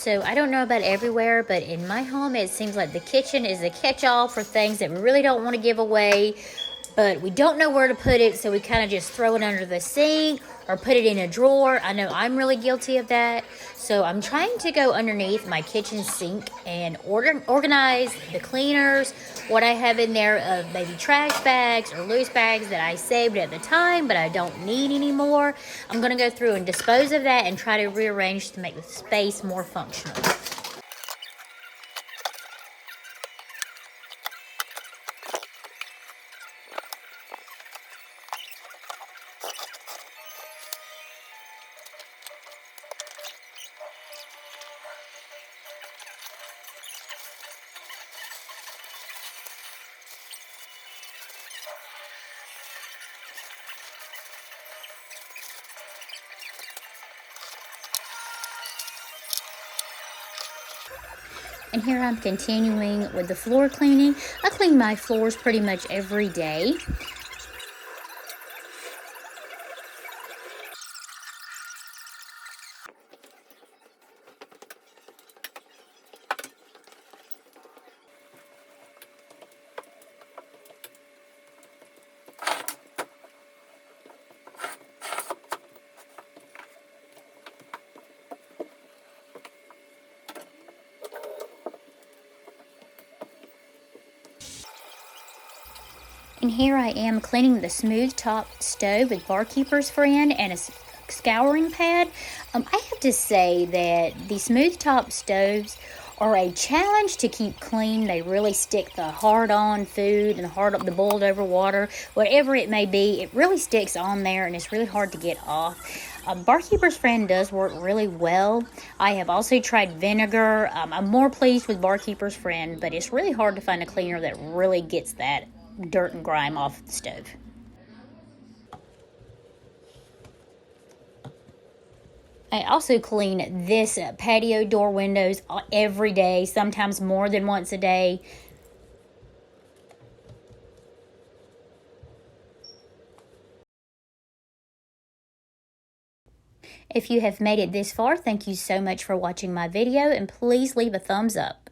So I don't know about everywhere, but in my home, it seems like the kitchen is a catch-all for things that we really don't want to give away, but we don't know where to put it, so we kind of just throw it under the sink or put it in a drawer. I know I'm really guilty of that. So I'm trying to go underneath my kitchen sink and organize the cleaners, what I have in there of maybe trash bags or loose bags that I saved at the time, but I don't need anymore. I'm gonna go through and dispose of that and try to rearrange to make the space more functional. And here I'm continuing with the floor cleaning. I clean my floors pretty much every day. And here I am cleaning the smooth top stove with Barkeeper's Friend and a scouring pad. I have to say that the smooth top stoves are a challenge to keep clean. They really stick the hard on food and the boiled over water, whatever it may be. It really sticks on there and it's really hard to get off. Barkeeper's Friend does work really well. I have also tried vinegar. I'm more pleased with Barkeeper's Friend, but it's really hard to find a cleaner that really gets that dirt and grime off the stove. I also clean this patio door windows every day, sometimes more than once a day. If you have made it this far, thank you so much for watching my video, and please leave a thumbs up.